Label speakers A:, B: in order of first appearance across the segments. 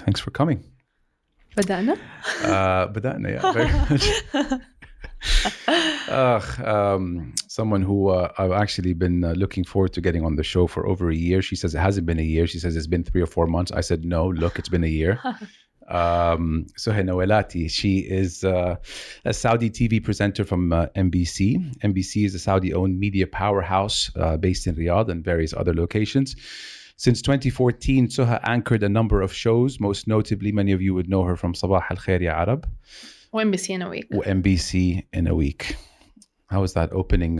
A: Thanks for coming.
B: بدأنا
A: yeah, very much. Someone who I've actually been looking forward to getting on the show for over a year. She says it hasn't been a year. She says it's been 3 or 4 months. I said, no, look, it's been a year. Suha Nowailaty. She is a Saudi TV presenter from MBC. MBC is a Saudi-owned media powerhouse based in Riyadh and various other locations. Since 2014, Suha anchored a number of shows. Most notably, many of you would know her from Sabah Al Khair Ya Arab.
B: MBC in a week.
A: MBC in a week. How was that opening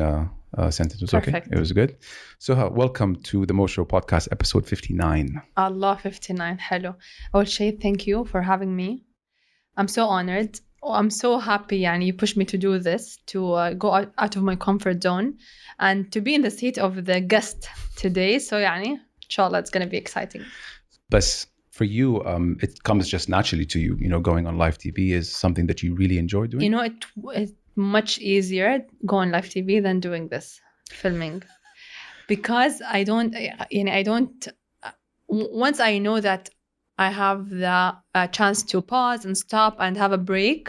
A: sentence? Was
B: Perfect.
A: Okay? It was good. Suha, welcome to the Mo Show podcast, episode 59.
B: Allah, 59. Hello. أول شيء, thank you for having me. I'm so honored. I'm so happy يعني, you pushed me to do this, to go out of my comfort zone and to be in the seat of the guest today. So يعني, inshallah, it's going to be exciting.
A: But for you, it comes just naturally to you. You know, going on live TV is something that you really enjoy doing.
B: You know, it's much easier going live TV than doing this, filming. Because once I know that I have the chance to pause and stop and have a break,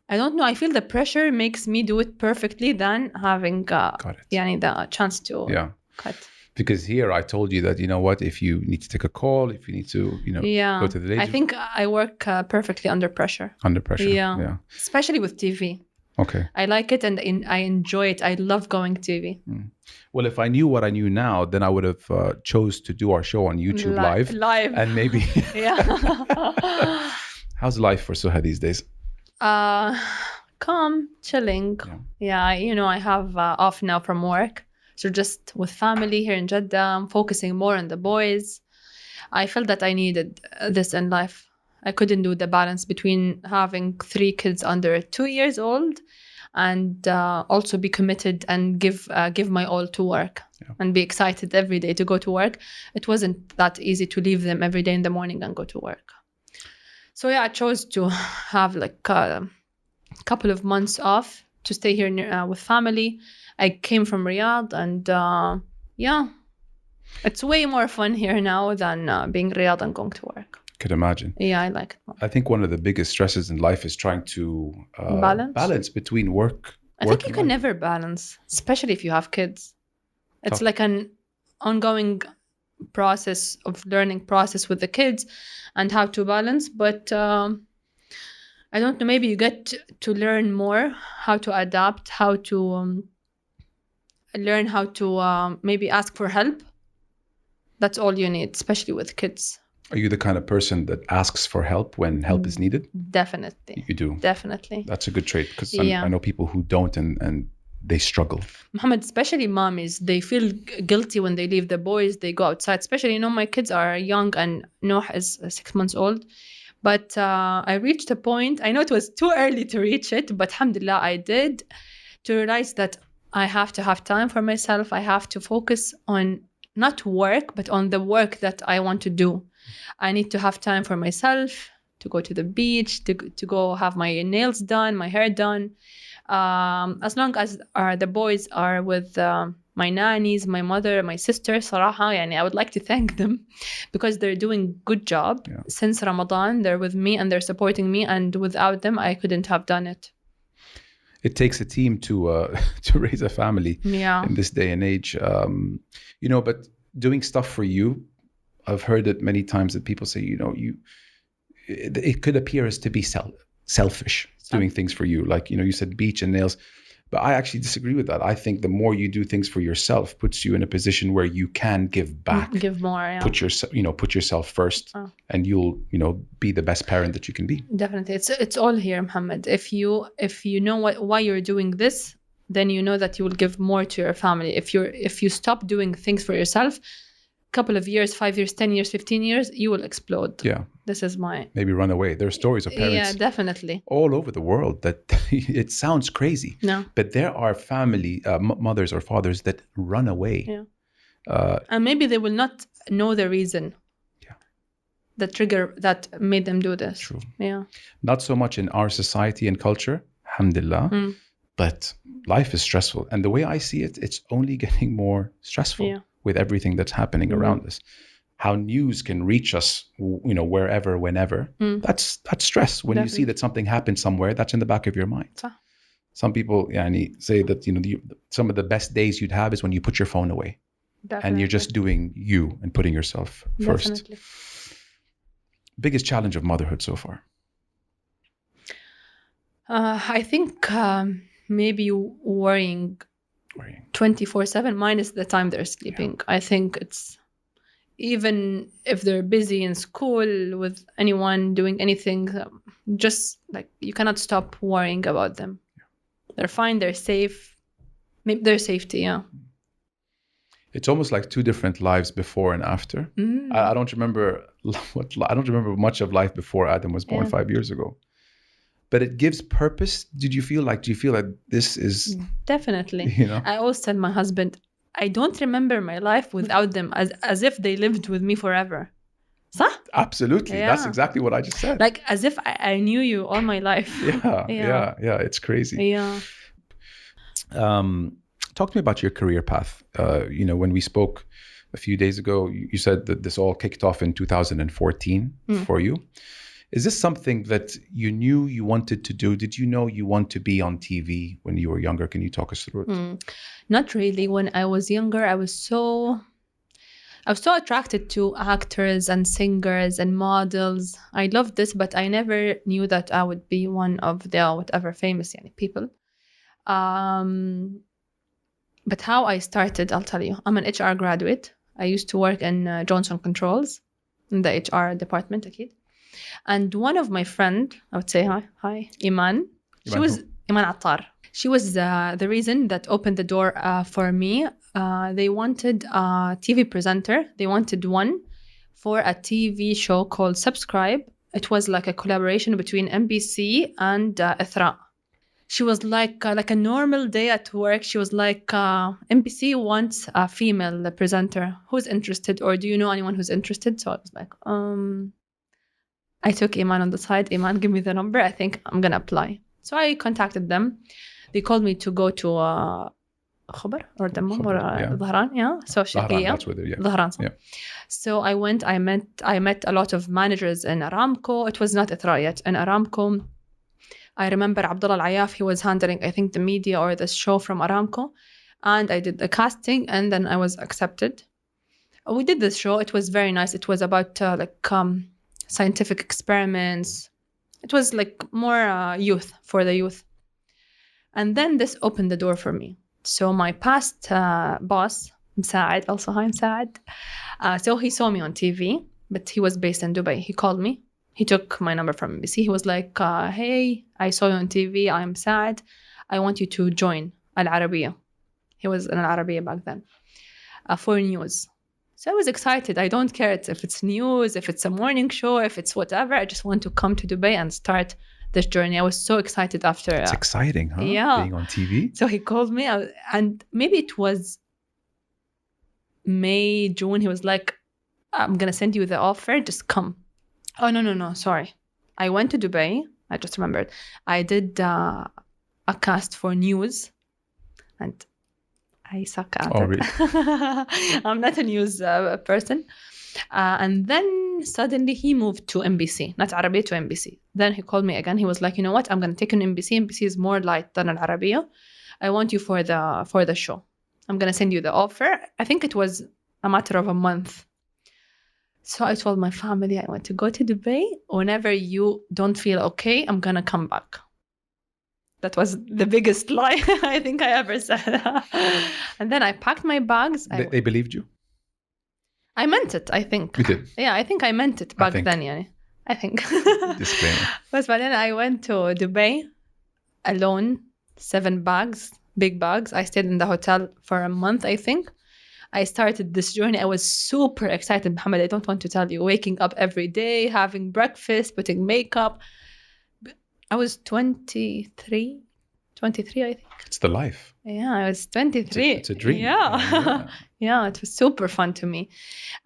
B: I don't know, I feel the pressure makes me do it perfectly than having the chance to cut.
A: Because here I told you that, you know what, if you need to take a call, if you need to, go to the ladies.
B: I think I work perfectly under pressure.
A: Under pressure,
B: yeah. Especially with TV.
A: Okay.
B: I like it and I enjoy it. I love going TV.
A: Well, if I knew what I knew now, then I would have chose to do our show on YouTube live. And maybe.
B: Yeah.
A: How's life for Suha these days?
B: Calm, chilling. Yeah, I have off now from work. So just with family here in Jeddah, I'm focusing more on the boys. I felt that I needed this in life. I couldn't do the balance between having 3 kids under 2 years old and also be committed and give my all to work and be excited every day to go to work. It wasn't that easy to leave them every day in the morning and go to work. So I chose to have like a couple of months off to stay here with family. I came from Riyadh and it's way more fun here now than being Riyadh and going to work.
A: Could imagine.
B: Yeah, I like it more.
A: I think one of the biggest stresses in life is trying to balance between work.
B: I think you can never balance, especially if you have kids. It's like an ongoing process of learning process with the kids and how to balance. But I don't know, maybe you get to learn more how to adapt, how to learn how to maybe ask for help. That's all you need, especially with kids.
A: Are you the kind of person that asks for help when help is needed?
B: Definitely.
A: You do?
B: Definitely.
A: That's a good trait because I know people who don't and they struggle.
B: Mohammed, especially mommies, they feel guilty when they leave the boys, they go outside. Especially, my kids are young and Noah is 6 months old. But I reached a point, I know it was too early to reach it, but alhamdulillah, I did, to realize that I have to have time for myself. I have to focus on not work, but on the work that I want to do. I need to have time for myself, to go to the beach, to go have my nails done, my hair done. As long as the boys are with my nannies, my mother, my sister, صراحة, I would like to thank them because they're doing good job. Since Ramadan, they're with me and they're supporting me, and without them, I couldn't have done it.
A: It takes a team to raise a family in this day and age. But doing stuff for you, I've heard it many times that people say, it could appear as to be selfish, doing things for you. Like, you said beach and nails. But I actually disagree with that. I think the more you do things for yourself puts you in a position where you can give back. Give more, Put yourself first and you'll, be the best parent that you can be.
B: Definitely. It's all here, Mohammed. If you know why you're doing this, then you know that you will give more to your family. If you stop doing things for yourself, couple of years, 5 years, 10 years, 15 years, you will explode.
A: Yeah.
B: This is
A: maybe run away. There are stories of parents
B: definitely
A: all over the world that it sounds crazy.
B: No.
A: But there are family mothers or fathers that run away.
B: Yeah. And maybe they will not know the reason.
A: Yeah.
B: The trigger that made them do this.
A: True.
B: Yeah.
A: Not so much in our society and culture, alhamdulillah, but life is stressful. And the way I see it, it's only getting more stressful.
B: Yeah.
A: With everything that's happening around us. how news can reach us, wherever, whenever. That's stress. When you see that something happened somewhere, that's in the back of your mind. Some people say that some of the best days you'd have is when you put your phone away. Definitely. And you're just doing you and putting yourself first. Definitely. Biggest challenge of motherhood so far?
B: I think maybe worrying 24/7 minus the time they're sleeping. Yeah. I think it's, even if they're busy in school with anyone doing anything, just like you cannot stop worrying about them. Yeah. They're fine, they're safe. Maybe their safety, yeah.
A: It's almost like two different lives before and after. I don't remember much of life before Adam was born 5 years ago. But it gives purpose. Do you feel like this is...
B: Definitely. I always tell my husband, I don't remember my life without them, as if they lived with me forever. صح?
A: Absolutely. Yeah. That's exactly what I just said.
B: Like as if I knew you all my life.
A: Yeah. It's crazy.
B: Yeah.
A: Talk to me about your career path. When we spoke a few days ago, you said that this all kicked off in 2014 for you. Is this something that you knew you wanted to do? Did you know you want to be on TV when you were younger? Can you talk us through it?
B: Not really. When I was younger, I was so attracted to actors and singers and models. I loved this, but I never knew that I would be one of the whatever famous people. But how I started, I'll tell you. I'm an HR graduate. I used to work in Johnson Controls in the HR department, أكيد. And one of my friend, I would say hi, Iman. She was Iman Attar. She was the reason that opened the door for me. They wanted a TV presenter. They wanted one for a TV show called Subscribe. It was like a collaboration between MBC and Ithra. She was like a normal day at work. She was like, MBC wants a female presenter. Who's interested? Or do you know anyone who's interested? So I was like, I took Iman on the side. Iman, give me the number. I think I'm going to apply. So I contacted them. They called me to go to Khabar or Dammam or Dhahran. Yeah. So
A: Dhahran, that's with it, yeah.
B: Dhahran. Yeah. So I went, I met a lot of managers in Aramco. It was not Ithra yet. In Aramco, I remember Abdullah Al-Ayaf, he was handling, I think, the media or the show from Aramco. And I did the casting and then I was accepted. We did this show. It was very nice. It was about scientific experiments. It was like more youth, for the youth. And then this opened the door for me. So my past boss, Saad, also hi Saad. So he saw me on TV, but he was based in Dubai. He called me. He took my number from MBC. He was like, hey, I saw you on TV. I'm Saad. I want you to join Al Arabiya. He was in Al Arabiya back then for news. So I was excited. I don't care if it's news, if it's a morning show, if it's whatever. I just want to come to Dubai and start this journey. I was so excited after.
A: It's exciting, huh?
B: Yeah.
A: Being on TV.
B: So he called me and maybe it was May, June. He was like, I'm going to send you the offer. Just come. Oh, no. Sorry. I went to Dubai. I just remembered. I did a cast for news and I suck at it. Really? I'm not a news person. And then suddenly he moved to MBC, not Arabiya to MBC. Then he called me again. He was like, you know what? I'm going to take an MBC. MBC is more light than Al Arabiya. I want you for the show. I'm going to send you the offer. I think it was a matter of a month. So I told my family I want to go to Dubai. Whenever you don't feel okay, I'm going to come back. That was the biggest lie I think I ever said. And then I packed my bags.
A: They believed you?
B: I meant it, I think.
A: You did?
B: Yeah, I think I meant it back then. Yani. I think.
A: Disclaimer.
B: But then I went to Dubai alone, 7 bags, big bags. I stayed in the hotel for a month, I think. I started this journey. I was super excited, Mohammed. I don't want to tell you. Waking up every day, having breakfast, putting makeup. I was 23, I think.
A: It's the life.
B: Yeah, I was 23.
A: It's a dream.
B: Yeah. Yeah, it was super fun to me.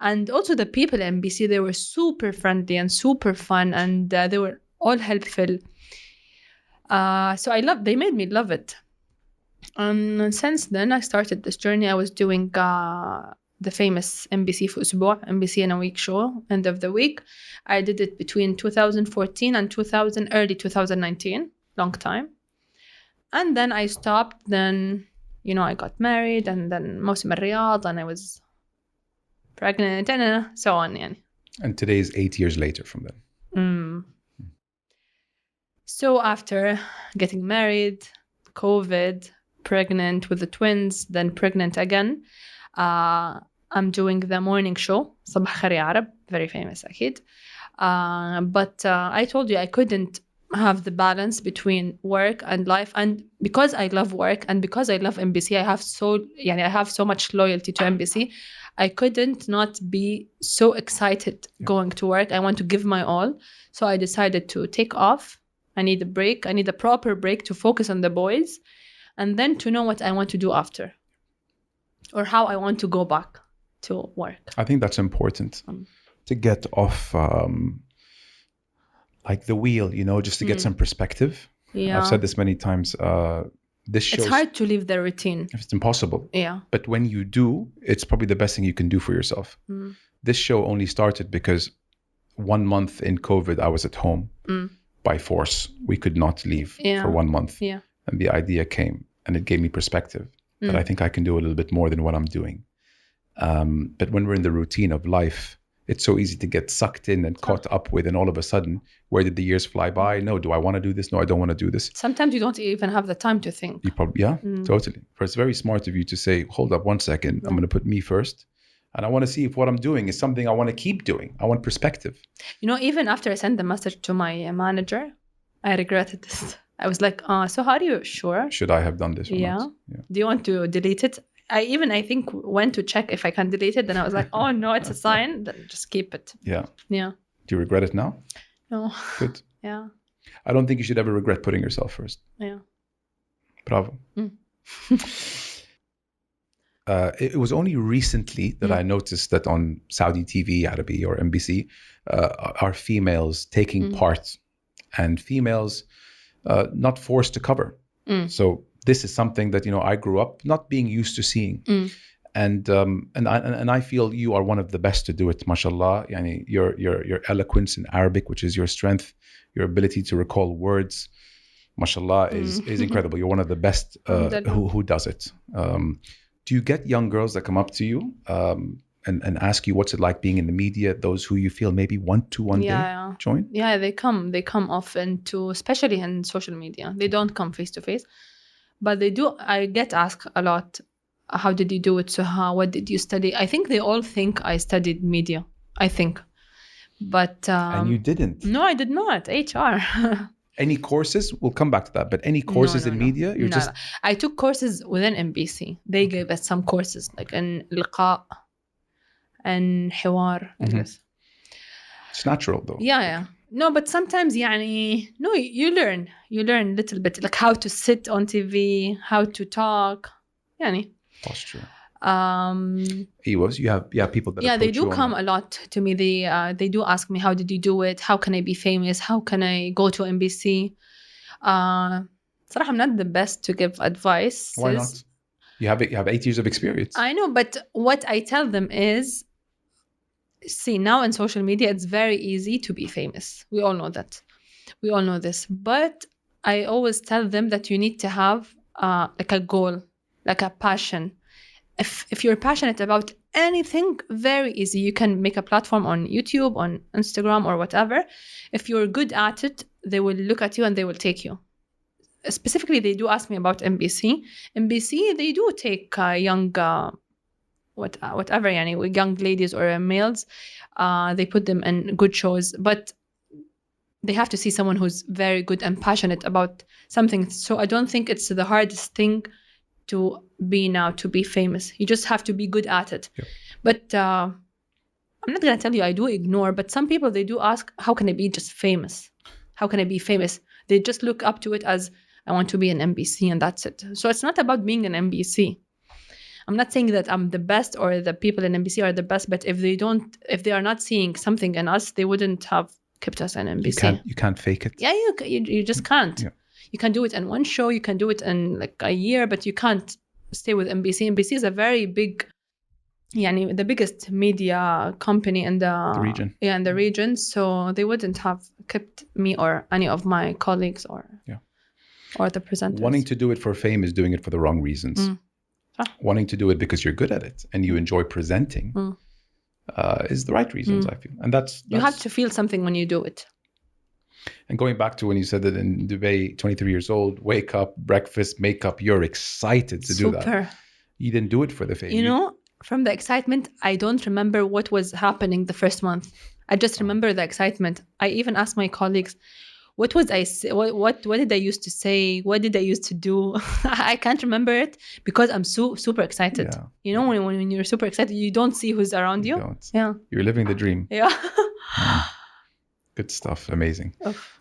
B: And also the people at MBC, they were super friendly and super fun and they were all helpful. So they made me love it. And since then, I started this journey. I was doing the famous MBC في أسبوع, MBC in a week show, end of the week. I did it between 2014 and early 2019, long time. And then I stopped. Then, you know, I got married, and then موسم الرياض, and I was pregnant, and so on. يعني.
A: And today is 8 years later from then.
B: So after getting married, COVID, pregnant with the twins, then pregnant again, I'm doing the morning show, صباح خير يا عرب, very famous أكيد. But I told you I couldn't have the balance between work and life, and because I love work and because I love MBC, I have so much loyalty to MBC. I couldn't not be so excited going to work. I want to give my all. So I decided to take off. I need a break. I need a proper break to focus on the boys, and then to know what I want to do after, or how I want to go back to work.
A: I think that's important to get off like the wheel, you know, just to get some perspective. Yeah. I've said this many times. This shows,
B: it's hard to leave the routine.
A: It's impossible.
B: Yeah.
A: But when you do, it's probably the best thing you can do for yourself. This show only started because 1 month in COVID, I was at home by force. We could not leave for 1 month.
B: Yeah.
A: And the idea came, and it gave me perspective that I think I can do a little bit more than what I'm doing. But when we're in the routine of life, it's so easy to get sucked in and caught up with, and all of a sudden, where did the years fly by? No, do I want to do this? No, I don't want to do this.
B: Sometimes you don't even have the time to think.
A: You probably, totally. But it's very smart of you to say, hold up 1 second, I'm going to put me first. And I want to see if what I'm doing is something I want to keep doing. I want perspective.
B: You know, even after I sent the message to my manager, I regretted this. I was like, so how are you sure?
A: Should I have done this or not?
B: Yeah. Do you want to delete it? I think went to check if I can delete it. Then I was like, oh no, it's a sign. Then just keep it.
A: Yeah.
B: Yeah.
A: Do you regret it now?
B: No.
A: Good.
B: Yeah.
A: I don't think you should ever regret putting yourself first.
B: Yeah.
A: Bravo. It was only recently that I noticed that on Saudi TV, Arabi or MBC, are females taking part, and females not forced to cover. So this is something that, you know, I grew up not being used to seeing. And I feel you are one of the best to do it, mashallah. Yani your eloquence in Arabic, which is your strength, your ability to recall words, mashallah, is incredible. You're one of the best who does it. Do you get young girls that come up to you and ask you what's it like being in the media, those who you feel maybe want to one day join? Yeah,
B: they come often to, especially in social media. They don't come face to face, but they do. I get asked a lot, how did you do it, Suha? What did you study? I think they all think I studied media, I think. But
A: and you didn't?
B: No, I did not. HR.
A: Any courses? We'll come back to that. But any courses in media? You're just...
B: I took courses within MBC. They gave us some courses like in liqa and حوار.
A: It's natural though.
B: Yeah. No, but sometimes you learn a little bit, like how to sit on TV, how to talk.
A: Posture. You have people that
B: they do come a lot to me. They do ask me, how did you do it? How can I be famous? How can I go to MBC? صراحة I'm not the best to give advice.
A: Why not? You have 8 years of experience.
B: I know, but what I tell them is, see, now in social media it's very easy to be famous. We all know that. We all know this. But I always tell them that you need to have like a goal, like a passion. If you're passionate about anything, very easy. You can make a platform on YouTube, on Instagram, or whatever. If you're good at it, they will look at you and they will take you. Specifically, they do ask me about MBC. MBC, they do take young, whatever, young ladies or males. They put them in good shows, but they have to see someone who's very good and passionate about something. So I don't think it's the hardest thing to be famous. You just have to be good at it. Yeah. But I'm not going to tell you I do ignore, but some people, they do ask, how can I be just famous? How can I be famous? They just look up to it as, I want to be an MBC and that's it. So it's not about being an MBC. I'm not saying that I'm the best or the people in MBC are the best, but if they are not seeing something in us, they wouldn't have kept us in MBC.
A: You can't fake it.
B: Yeah, you just can't. Yeah. You can do it in one show, you can do it in like a year, but you can't stay with MBC. MBC is a very big يعني the biggest media company in the
A: region.
B: Yeah, in the region. So they wouldn't have kept me or any of my colleagues or the presenters.
A: Wanting to do it for fame is doing it for the wrong reasons. Wanting to do it because you're good at it and you enjoy presenting is the right reasons, I feel. And that's
B: you have to feel something when you do it.
A: And going back to when you said that in Dubai, 23 years old, wake up, breakfast, makeup, you're excited to do that. You didn't do it for the fame.
B: You know, from the excitement, I don't remember what was happening the first month. I just remember the excitement. I even asked my colleagues, what was I say? What did I used to say? What did I used to do? I can't remember it because I'm super excited. Yeah. You know, when you're super excited, you don't see who's around you. Yeah.
A: You're living the dream.
B: Yeah.
A: Good stuff. Amazing.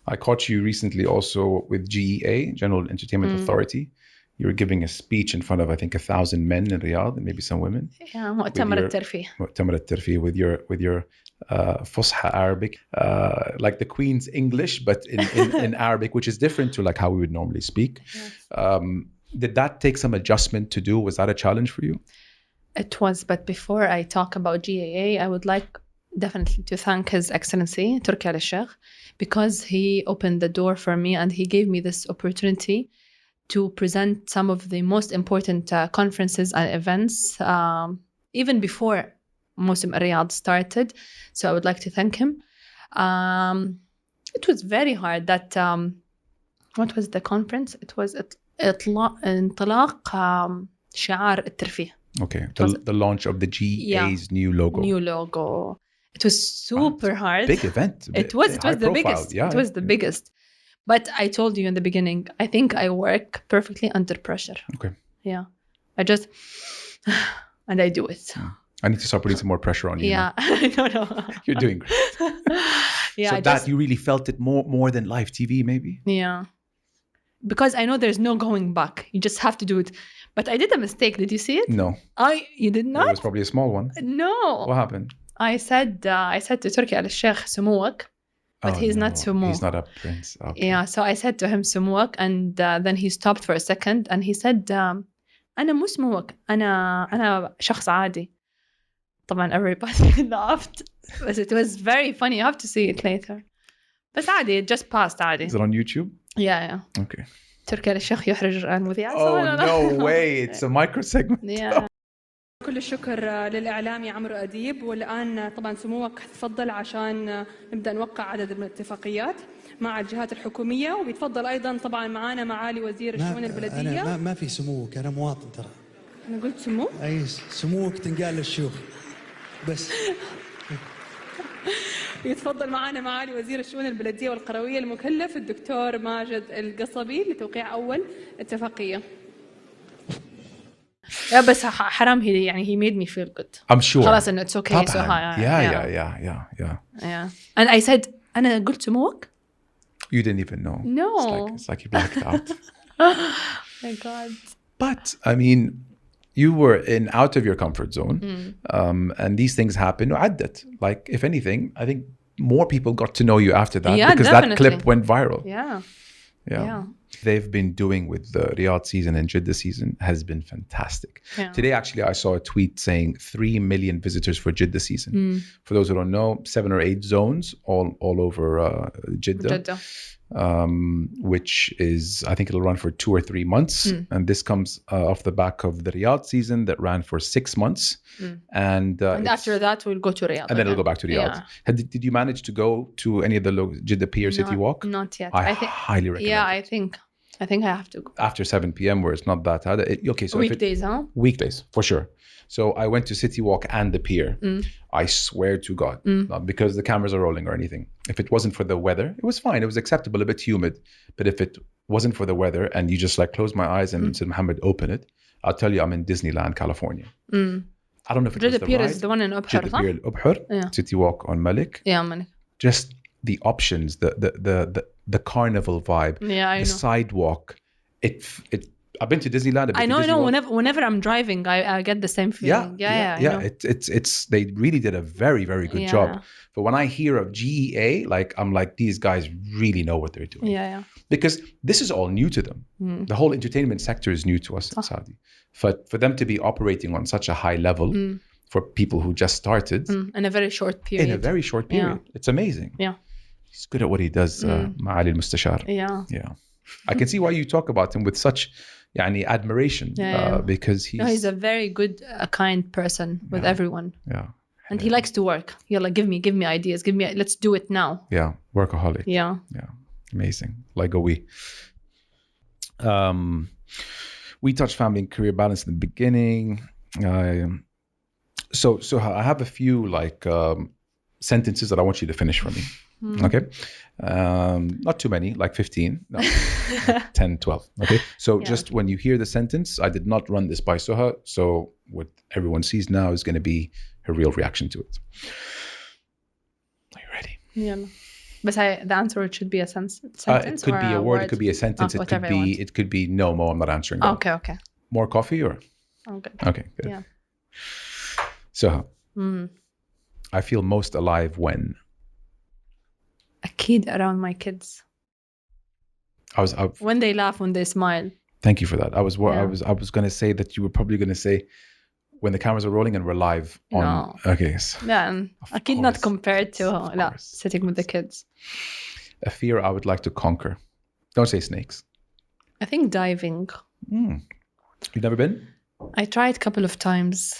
A: I caught you recently also with GEA, General Entertainment Authority. You were giving a speech in front of, I think, 1,000 men in Riyadh and maybe some women.
B: Yeah, مؤتمر الترفيه.
A: مؤتمر الترفيه with your Fusha Arabic, like the Queen's English, but in Arabic, which is different to like how we would normally speak. Yes. Did that take some adjustment to do? Was that a challenge for you?
B: It was, but before I talk about GAA, I would like definitely to thank His Excellency Turki al-Sheikh, because he opened the door for me and he gave me this opportunity to present some of the most important conferences and events, even before Mosim Riyadh started. So I would like to thank him. It was very hard that, what was the conference? It was انطلاق شعار الترفيه.
A: Okay, the launch of the GEA's new logo.
B: New logo. It was super hard.
A: Big event.
B: It was the biggest.
A: Yeah,
B: it was the biggest. But I told you in the beginning, I think I work perfectly under pressure.
A: Okay.
B: Yeah. I just, and I do it.
A: I need to start putting some more pressure on you.
B: Yeah. No.
A: You're doing great.
B: Yeah.
A: So you really felt it more than live TV, maybe?
B: Yeah. Because I know there's no going back. You just have to do it. But I did a mistake. Did you see it?
A: No.
B: You did not?
A: It was probably a small one.
B: No.
A: What happened?
B: I said to Turki al-Sheikh سموك, but he's not Sumo.
A: He's not a prince. Okay.
B: Yeah, so I said to him سموك, and then he stopped for a second and he said أنا مو سموك, أنا شخص عادي. طبعا everybody laughed, but it was very funny. You have to see it later. بس عادي, it just passed عادي.
A: Is it on YouTube?
B: Yeah.
A: Okay.
B: تركي الشيخ يحرج المذيع.
A: Oh no way, it's a micro segment.
B: Yeah.
C: كل الشكر للإعلامي عمرو أديب. والآن طبعا سموك تفضل عشان نبدأ نوقع عدد من الاتفاقيات مع الجهات الحكومية، وبيتفضل أيضا طبعا معانا معالي وزير الشؤون البلدية.
D: أنا ما في سموك، أنا مواطن ترى.
C: أنا قلت سمو؟
D: أي سموك تنقال للشيوخ بس.
C: يتفضل معانا معالي وزير الشؤون البلدية والقروية المكلف الدكتور ماجد القصبي لتوقيع أول اتفاقية.
B: Yeah, بس حرام he made me feel good.
A: I'm sure.
B: خلاص إنه it's okay. So
A: Yeah.
B: And I said أنا قلت سموك.
A: You didn't even know.
B: No.
A: It's like you blacked out.
B: My God.
A: But I mean, you were out of your comfort zone, and these things happen. عدت. Like if anything, I think more people got to know you after that, because
B: definitely.
A: that clip went viral.
B: Yeah.
A: They've been doing with the Riyadh season and Jeddah season has been fantastic. Yeah. Today, actually, I saw a tweet saying 3 million visitors for Jeddah season. For those who don't know, 7 or 8 zones all over Jeddah. Which is, I think it'll run for 2 or 3 months. And this comes off the back of the Riyadh season that ran for 6 months. And
B: after that, we'll go to Riyadh.
A: And then it'll go back to Riyadh. Yeah. Did you manage to go to any of the Jeddah Pier City Walk?
B: Not yet.
A: I highly recommend
B: it.
A: Yeah,
B: I think I have to go.
A: After 7 p.m. where it's not that hard. Okay, so
B: weekdays, huh?
A: Weekdays, for sure. So I went to City Walk and the pier. I swear to God, not because the cameras are rolling or anything. If it wasn't for the weather, it was fine. It was acceptable, a bit humid. But if it wasn't for the weather and you just like close my eyes and said, Mohammed, open it, I'll tell you I'm in Disneyland, California. I don't know if it was the
B: Pier
A: ride.
B: is the one in Ubhar,
A: Jeddah Pier, Ubhar, City Walk on Malik.
B: Yeah, Malik.
A: Just the options, the carnival vibe, the sidewalk. I've been to Disneyland.
B: I know. Whenever I'm driving, I get the same feeling. Yeah.
A: It's they really did a very, very good job. But when I hear of GEA, like I'm like, these guys really know what they're doing.
B: Yeah.
A: Because this is all new to them. The whole entertainment sector is new to us in Saudi. For them to be operating on such a high level for people who just started
B: in a very short period.
A: In a very short period. It's amazing.
B: Yeah.
A: He's good at what he does, Ma'ali al-Mustashar.
B: Yeah.
A: I can see why you talk about him with such admiration, because he's
B: a very good, kind person with everyone.
A: Yeah.
B: And he likes to work. He'll like, give me ideas. Let's do it now.
A: Yeah. Workaholic.
B: Yeah.
A: Amazing. Like we touched family and career balance in the beginning. So I have a few sentences that I want you to finish for me. Okay. Not too many, like 15, no, 10, 12. Okay. So just when you hear the sentence, I did not run this by Suha. So what everyone sees now is going to be her real reaction to it. Are you ready?
B: Yeah. But the answer should be a sentence.
A: It could be a word. It could be a sentence. It could be no, Mo, I'm not answering that.
B: Okay.
A: More coffee or?
B: Oh, good.
A: Okay, good.
B: Yeah.
A: So, I feel most alive when?
B: A kid around my kids. When they laugh, when they smile.
A: Thank you for that. I was going to say that you were probably going to say when the cameras are rolling and we're live on.
B: No.
A: Okay. So,
B: yeah, a kid not compared to sitting with the kids.
A: A fear I would like to conquer. Don't say snakes.
B: I think diving.
A: You've never been?
B: I tried a couple of times,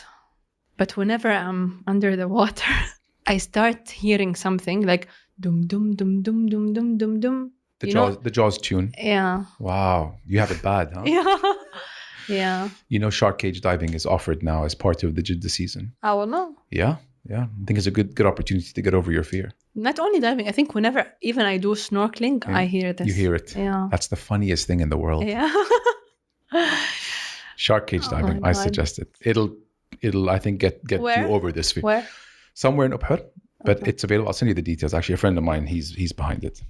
B: but whenever I'm under the water, I start hearing something like dum dum dum dum dum dum dum dum.
A: The Jaws tune.
B: Yeah.
A: Wow, you have it bad, huh?
B: Yeah.
A: You know, shark cage diving is offered now as part of the Jeddah season.
B: I will know.
A: Yeah. I think it's a good opportunity to get over your fear.
B: Not only diving, I think whenever even I do snorkeling, I hear this.
A: You hear it.
B: Yeah.
A: That's the funniest thing in the world.
B: Yeah.
A: Shark cage diving. I suggest it. It'll I think get you over this fear.
B: Where?
A: Somewhere in Upper, but it's available. I'll send you the details. Actually, a friend of mine, he's behind it.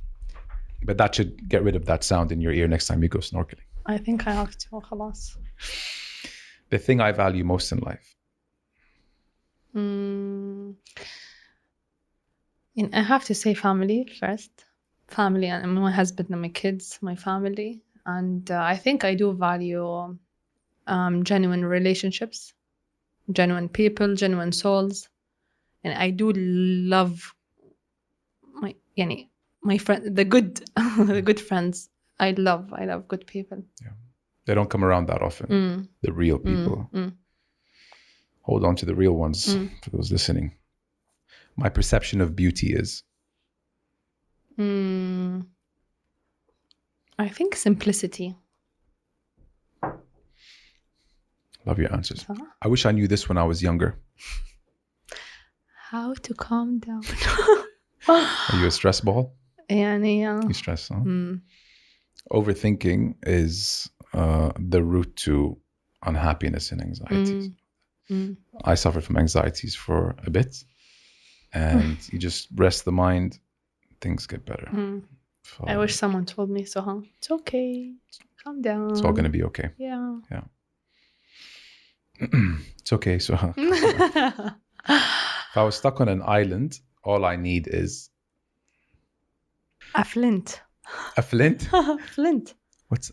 A: But that should get rid of that sound in your ear next time you go snorkeling.
B: I think I have to. Khalas.
A: The thing I value most in life.
B: I have to say family first. Family and my husband and my kids, my family. And I think I do value genuine relationships, genuine people, genuine souls. And I do love my friend, the good friends. I love good people.
A: Yeah. They don't come around that often. The real people. Hold on to the real ones for those listening. My perception of beauty is?
B: I think simplicity.
A: Love your answers. I wish I knew this when I was younger.
B: How to calm down.
A: Are you a stress ball?
B: Yeah.
A: You stress, huh? Overthinking is the root to unhappiness and anxieties. I suffered from anxieties for a bit, and you just rest the mind, things get better.
B: I wish someone told me, Suha, it's okay, calm down.
A: It's all going to be okay.
B: Yeah.
A: It's okay, Suha. If I was stuck on an island, all I need is
B: a flint.
A: A flint?
B: Flint.
A: What's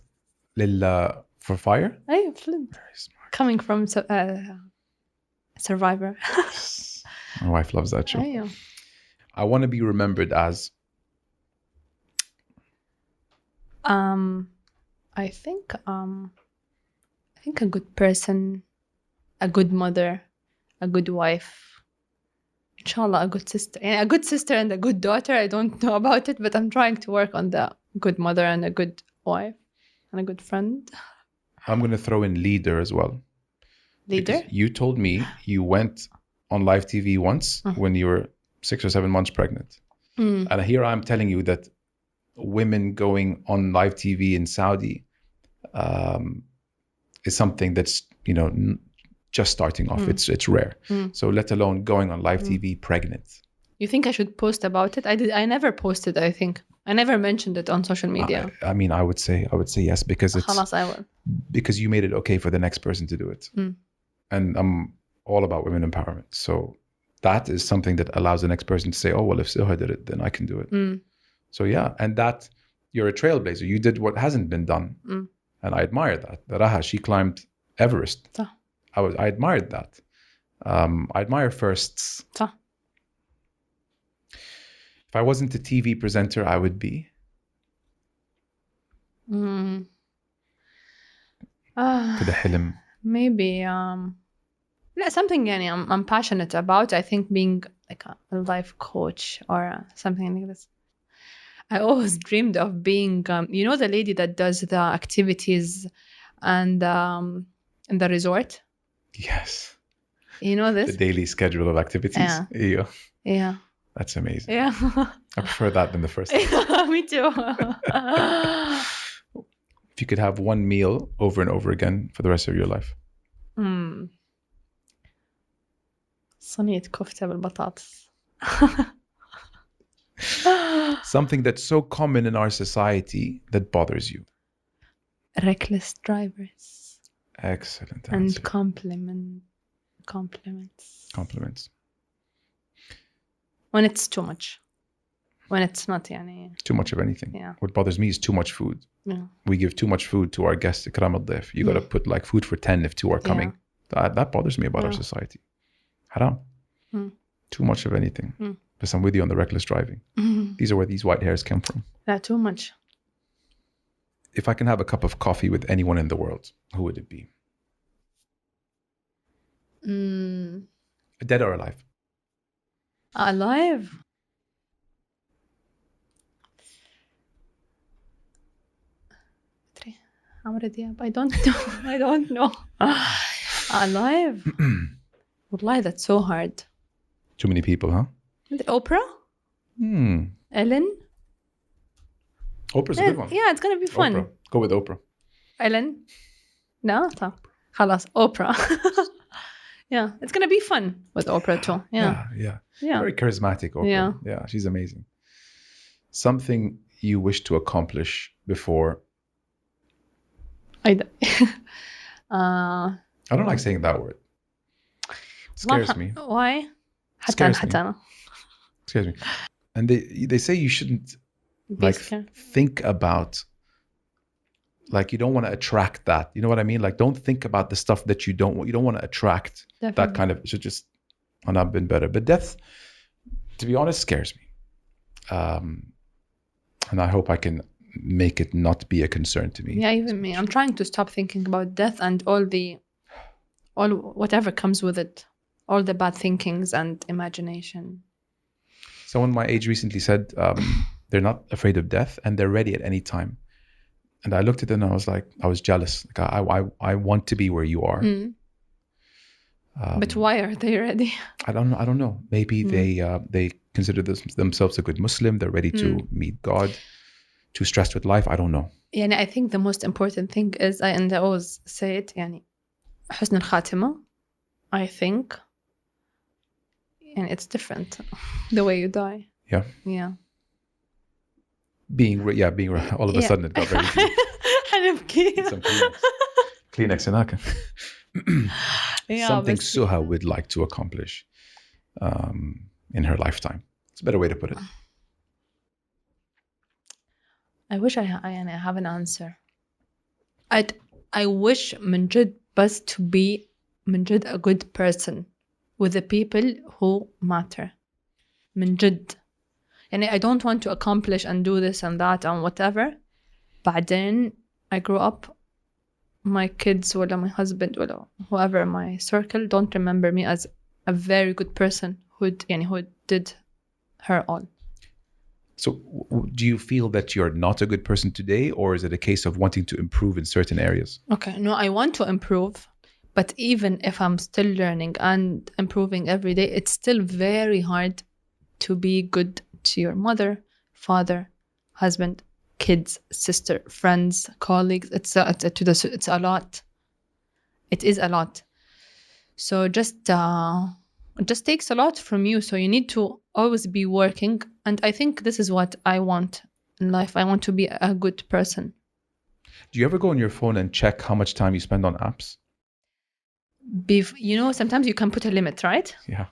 A: for fire?
B: Hey, flint.
A: Very smart.
B: Coming from Survivor.
A: My wife loves that show. I want to be remembered as.
B: I think a good person, a good mother, a good wife. Inshallah, a good sister. A good sister and a good daughter. I don't know about it, but I'm trying to work on the good mother and a good wife and a good friend.
A: I'm going to throw in leader as well.
B: Leader?
A: Because you told me you went on live TV once when you were 6 or 7 months pregnant. And here I'm telling you that women going on live TV in Saudi is something that's, just starting off. It's rare. So let alone going on live TV pregnant. You
B: think I should post about it? I never posted, I think. I never mentioned it on social media.
A: I would say yes, because it's
B: Khalas, I will.
A: Because you made it okay for the next person to do it. And I'm all about women empowerment. So that is something that allows the next person to say, oh, well, if Suha did it, then I can do it. So yeah, and that you're a trailblazer. You did what hasn't been done. And I admire that. Raha, she climbed Everest. I admired that. I admire firsts.
B: صح.
A: If I wasn't a TV presenter, I would be. كده حلم.
B: Maybe something يعني I'm passionate about. I think being like a life coach or something like this. I always dreamed of being the lady that does the activities and in the resort.
A: Yes.
B: You know this?
A: The daily schedule of activities.
B: Yeah.
A: That's amazing.
B: Yeah.
A: I prefer that than the first one.
B: Me too.
A: If you could have one meal over and over again for the rest of your life.
B: صينية كفتة بالبطاطس.
A: Something that's so common in our society that bothers you.
B: Reckless drivers.
A: Excellent answer.
B: And compliments. When it's too much. When it's not يعني.
A: Too much of anything.
B: Yeah.
A: What bothers me is too much food.
B: Yeah.
A: We give too much food to our guests. إكرام الضيف. You got to put like food for 10 if 2 are coming. Yeah. That bothers me about our society. Haram. Too much of anything. But I'm with you on the reckless driving. These are where these white hairs come from.
B: Yeah, too much.
A: If I can have a cup of coffee with anyone in the world, who would it be? Dead or alive?
B: Alive. I don't know. Alive. Wallahi, that's so hard.
A: Too many people, huh?
B: Oprah? Ellen?
A: Oprah's a good one.
B: Yeah, it's going to be fun.
A: Oprah. Go with Oprah.
B: Ellen? No? خلاص, Oprah. Yeah, it's going to be fun with Oprah too. Yeah.
A: Very charismatic, Oprah. Yeah, she's amazing. Something you wish to accomplish before...
B: I
A: don't like saying that word. It scares me.
B: Why?
A: Scares me. And they say you shouldn't think about, like, you don't want to attract that. You know what I mean? Like, don't think about the stuff that you don't want to attract. Definitely. That kind of, it should just, and I've been better. But death, to be honest, scares me. And I hope I can make it not be a concern to me.
B: Yeah, even me. I'm trying to stop thinking about death and all whatever comes with it. All the bad thinkings and imagination.
A: Someone my age recently said they're not afraid of death and they're ready at any time. And I looked at them and I was like, I was jealous. Like, I want to be where you are.
B: But why are they ready?
A: I don't know. Maybe they consider themselves a good Muslim. They're ready to meet God. Too stressed with life. I don't know.
B: يعني I think the most important thing is, and I always say it, يعني حسن الخاتمة. I think. And it's different the way you die.
A: Yeah. Being all of a sudden it got very deep. Some Kleenex and Aka. Something Suha would like to accomplish in her lifetime. It's a better way to put it.
B: I wish I have an answer. I wish من جد بس to be من جد a good person with the people who matter. من جد. يعني I don't want to accomplish and do this and that and whatever. بعدين I grew up, my kids ولا my husband ولا whoever my circle don't remember me as a very good person who did her all.
A: So do you feel that you're not a good person today, or is it a case of wanting to improve in certain areas?
B: Okay, no, I want to improve. But even if I'm still learning and improving every day, it's still very hard to be good to your mother, father, husband, kids, sister, friends, colleagues. It's a lot. It is a lot. So it just takes a lot from you. So you need to always be working. And I think this is what I want in life. I want to be a good person.
A: Do you ever go on your phone and check how much time you spend on apps?
B: Sometimes you can put a limit, right?
A: Yeah.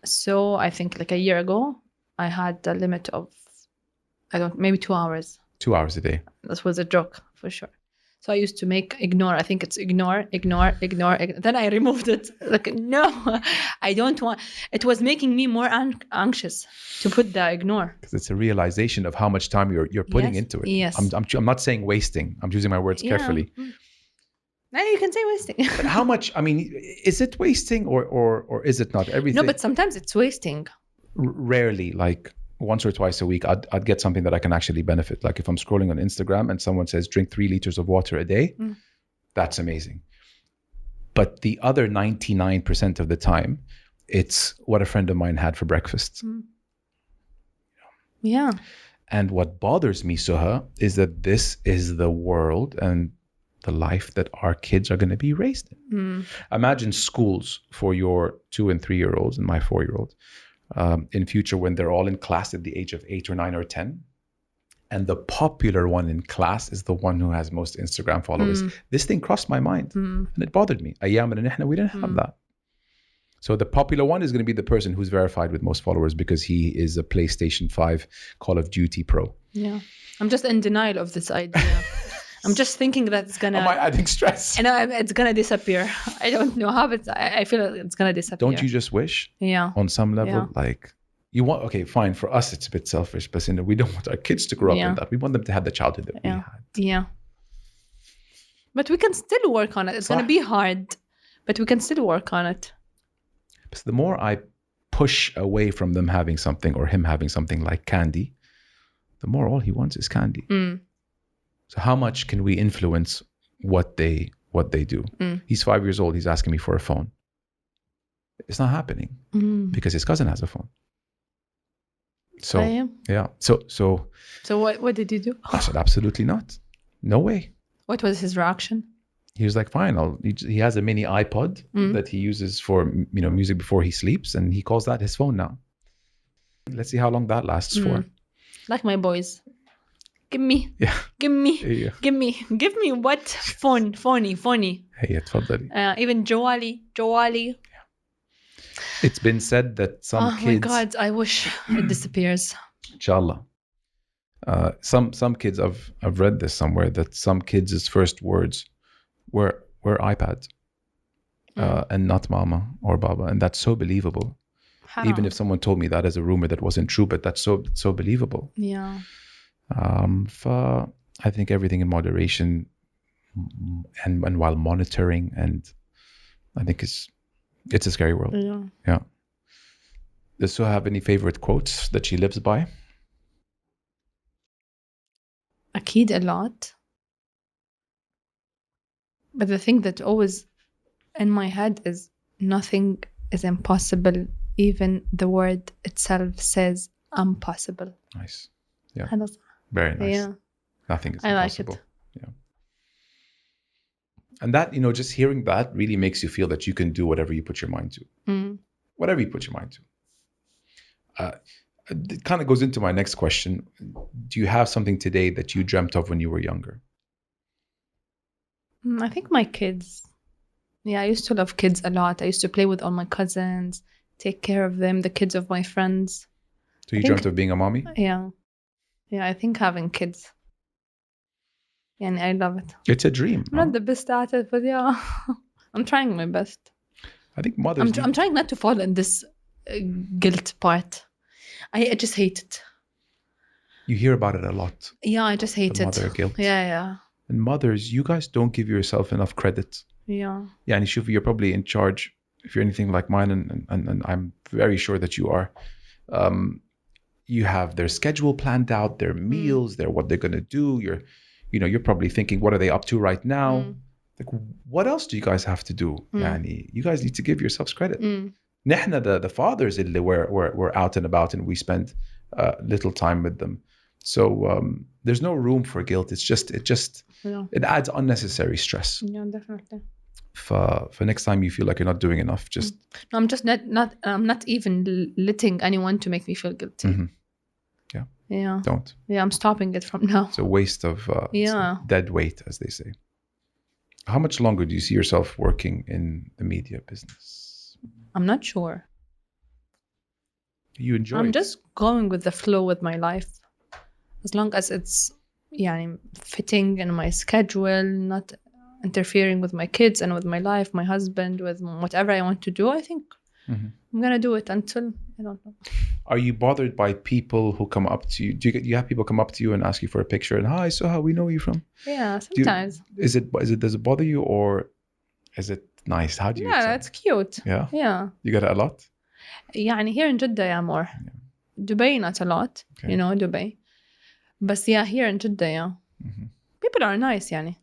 B: So I think like a year ago, I had a limit of, maybe 2 hours.
A: 2 hours a day.
B: This was a joke for sure. So I used to make ignore. I think it's ignore. Then I removed it. Like, no, I don't want. It was making me more anxious to put the ignore.
A: Because it's a realization of how much time you're putting into it.
B: Yes.
A: I'm not saying wasting. I'm choosing my words carefully.
B: Now you can say wasting.
A: But how much? I mean, is it wasting or is it not? Everything.
B: No, but sometimes it's wasting.
A: Rarely, like once or twice a week, I'd get something that I can actually benefit. Like if I'm scrolling on Instagram and someone says drink 3 liters of water a day, that's amazing. But the other 99% of the time, it's what a friend of mine had for breakfast.
B: Yeah.
A: And what bothers me, Suha, is that this is the world and the life that our kids are going to be raised in. Imagine schools for your 2 and 3 year olds and my 4-year-old. In future, when they're all in class at the age of 8 or 9 or 10, and the popular one in class is the one who has most Instagram followers. This thing crossed my mind and it bothered me. We didn't have that. So the popular one is going to be the person who's verified with most followers because he is a PlayStation 5 Call of Duty pro.
B: Yeah. I'm just in denial of this idea. I'm just thinking that it's gonna.
A: Am I adding stress?
B: And it's gonna disappear. I don't know how, but I feel like it's gonna disappear.
A: Don't you just wish?
B: Yeah.
A: On some level, like you want. Okay, fine. For us, it's a bit selfish, but we don't want our kids to grow up in that. We want them to have the childhood that we had.
B: Yeah. But we can still work on it. It's gonna be hard, but we can still work on it.
A: So the more I push away from them having something or him having something like candy, the more all he wants is candy. So how much can we influence what they do? He's 5 years old. He's asking me for a phone. It's not happening because his cousin has a phone. So yeah. So
B: what did you do?
A: I said absolutely not. No way.
B: What was his reaction?
A: He was like, fine. He has a mini iPod that he uses for music before he sleeps, and he calls that his phone now. Let's see how long that lasts for.
B: Like my boys. Give me what? Phony.
A: Hey, تفضلي.
B: Even Jawali.
A: It's been said that some kids.
B: Oh my God, I wish it disappears.
A: Inshallah. Some kids, I've read this somewhere, that some kids' first words were iPad and not mama or baba, and that's so believable. Haram. Even if someone told me that as a rumor that wasn't true, but that's so believable.
B: Yeah.
A: I think everything in moderation and while monitoring, and I think it's a scary world. Yeah. Does Suha have any favorite quotes that she lives by?
B: Akid a lot. But the thing that always in my head is nothing is impossible. Even the word itself says impossible.
A: Nice. Yeah.
B: هذا
A: Very nice.
B: Yeah.
A: Nothing is
B: I
A: impossible.
B: like it.
A: Yeah. And that, just hearing that really makes you feel that you can do whatever you put your mind to. Whatever you put your mind to. It kind of goes into my next question. Do you have something today that you dreamt of when you were younger?
B: I think my kids. Yeah, I used to love kids a lot. I used to play with all my cousins, take care of them, the kids of my friends.
A: So you dreamt of being a mommy?
B: Yeah. Yeah, I think having kids. Yeah, I love it.
A: It's a dream.
B: I'm not the best at it, but yeah, I'm trying my best.
A: I think mothers...
B: I'm trying not to fall in this guilt part. I just hate it.
A: You hear about it a lot.
B: Yeah, I just hate it.
A: Mother guilt.
B: Yeah.
A: And mothers, you guys don't give yourself enough credit.
B: Yeah.
A: Yeah, and Shufi, you're probably in charge if you're anything like mine, and I'm very sure that you are. You have their schedule planned out, their meals, what they're going to do. You're probably thinking, what are they up to right now? Like, what else do you guys have to do? Yani, you guys need to give yourselves credit. Nahna, the fathers, we're out and about and we spend little time with them. So there's no room for guilt. It adds unnecessary stress.
B: Yeah, definitely.
A: For next time you feel like you're not doing enough, just...
B: No, I'm just I'm not even letting anyone to make me feel guilty.
A: Mm-hmm.
B: Yeah.
A: Don't.
B: Yeah, I'm stopping it from now.
A: It's a waste of dead weight, as they say. How much longer do you see yourself working in the media business?
B: I'm not sure.
A: You enjoy
B: I'm
A: it?
B: just going with the flow with my life. As long as it's, يعني fitting in my schedule, not interfering with my kids and with my life, my husband, with whatever I want to do, I think I'm gonna do it until I don't know.
A: Are you bothered by people who come up to you? Do you have people come up to you and ask you for a picture and hi, so how we know you from?
B: Yeah, sometimes.
A: Does it bother you or is it nice? How do you?
B: Yeah, that's cute.
A: Yeah.
B: Yeah.
A: You get it a lot?
B: يعني here in Jeddah, yeah, more. Dubai, not a lot.
A: Okay.
B: You know, Dubai. But yeah, here in Jeddah, yeah. People are nice, يعني.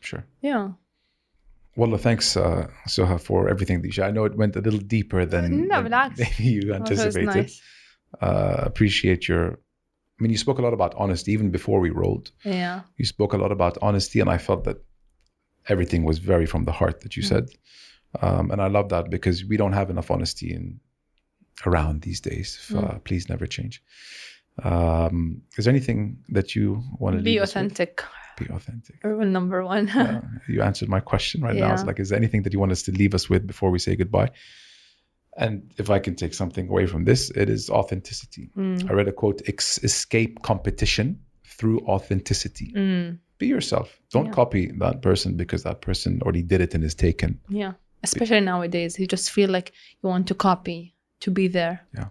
A: Sure.
B: Yeah.
A: Wallah, thanks, Suha, for everything that you shared. I know it went a little deeper than maybe you anticipated.
B: Nice.
A: Appreciate you spoke a lot about honesty even before we rolled.
B: Yeah.
A: You spoke a lot about honesty, and I felt that everything was very from the heart that you said. And I love that because we don't have enough honesty around these days. Please never change. Is there anything that you want to
B: be authentic?
A: Be authentic.
B: Rule number 1.
A: You answered my question right now. It's like, is there anything that you want us to leave us with before we say goodbye? And if I can take something away from this, it is authenticity. I read a quote, escape competition through authenticity. Be yourself. Don't copy that person because that person already did it and is taken.
B: Yeah. Especially nowadays, you just feel like you want to copy, to be there.
A: Yeah.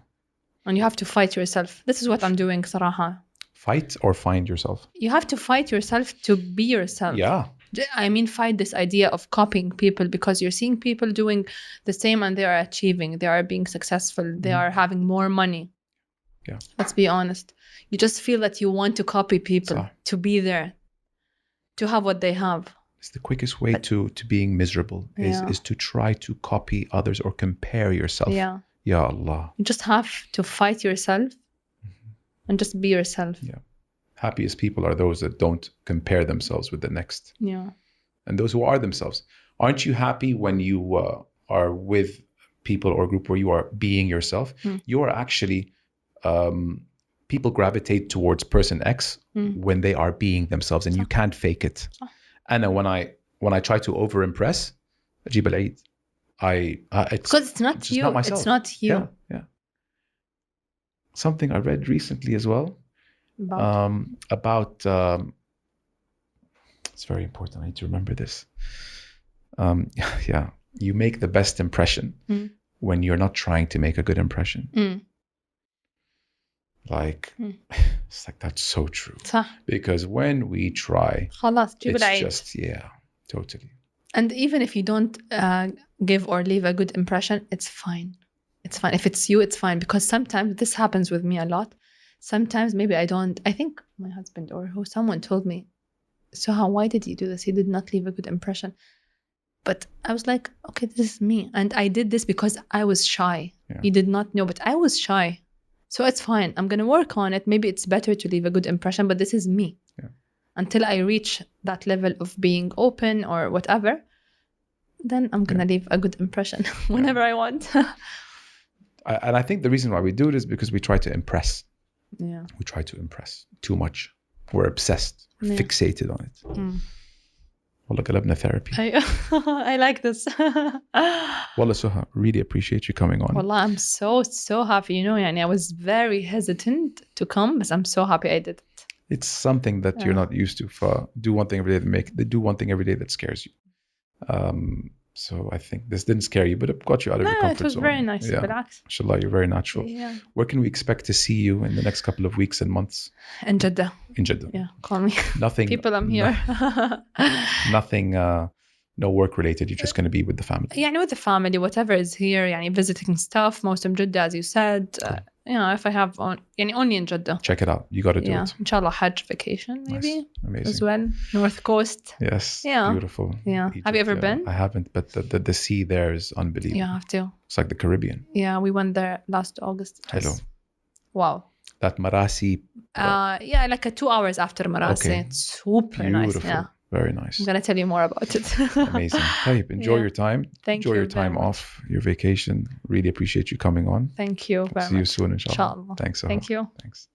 B: And you have to fight yourself. This is what I'm doing, صراحة.
A: Fight or find yourself?
B: You have to fight yourself to be yourself.
A: Yeah.
B: I mean, fight this idea of copying people because you're seeing people doing the same and they are achieving, they are being successful, they are having more money.
A: Yeah.
B: Let's be honest. You just feel that you want to copy people, to be there, to have what they have.
A: It's the quickest way to being miserable is to try to copy others or compare yourself.
B: Yeah.
A: Ya Allah.
B: You just have to fight yourself and just be yourself.
A: Yeah. Happiest people are those that don't compare themselves with the next.
B: Yeah.
A: And those who are themselves. Aren't you happy when you are with people or a group where you are being yourself? You are actually, people gravitate towards person X when they are being themselves and you can't fake it. And when I try to over-impress, أجيب العيد.
B: Because it's not you. It's not you.
A: Yeah. Something I read recently as well. About it's very important. I need to remember this. You make the best impression when you're not trying to make a good impression. It's like that's so true. Because when we try, it's just totally.
B: And even if you don't give or leave a good impression, it's fine. It's fine. If it's you, it's fine. Because sometimes this happens with me a lot. Sometimes maybe I don't. I think my husband or someone told me, Suha, why did you do this? He did not leave a good impression. But I was like, okay, this is me. And I did this because I was shy. Yeah. He did not know, but I was shy. So it's fine. I'm going to work on it. Maybe it's better to leave a good impression, but this is me. Yeah. Until I reach that level of being open or whatever, then I'm going to leave a good impression whenever I want.
A: And I think the reason why we do it is because we try to impress.
B: Yeah.
A: We try to impress too much. We're obsessed, fixated on it. Wallah, qalabna therapy.
B: I like this.
A: Wallah, Suha, really appreciate you coming on.
B: Wallah, I'm so happy. You know, I was very hesitant to come, but I'm so happy I did it.
A: It's something that you're not used to. Do one thing every day do one thing every day that scares you. So I think this didn't scare you, but it got you out of your comfort zone.
B: It was very nice.
A: Yeah. Mashallah, you're very natural.
B: Yeah.
A: Where can we expect to see you in the next couple of weeks and months?
B: In Jeddah.
A: In Jeddah.
B: Yeah, call me.
A: Nothing.
B: People, I'm here.
A: Nothing, no work related. You're just going to be with the family.
B: Yeah, with the family, whatever is here, visiting stuff, most of Jeddah, as you said. Cool. If I have only in Jeddah.
A: Check it out. You got to do it.
B: Inshallah, Hajj vacation maybe.
A: Nice. Amazing.
B: As well. North Coast.
A: Yes.
B: Yeah.
A: Beautiful.
B: Yeah.
A: Egypt,
B: have you ever been?
A: I haven't, but the sea there is unbelievable.
B: You have to.
A: It's like the Caribbean.
B: Yeah, we went there last August.
A: Hello.
B: Wow.
A: That Marasi.
B: Like 2 hours after Marasi.
A: Okay.
B: It's super
A: Beautiful.
B: nice. Yeah.
A: Very nice.
B: I'm going to tell you more about it.
A: Amazing. Tayyip, enjoy your time. Enjoy your time off, your vacation. Really appreciate you coming on.
B: Thank you very much.
A: See you soon, inshallah.
B: Inshallah.
A: Thanks.
B: Thank you.
A: Thanks.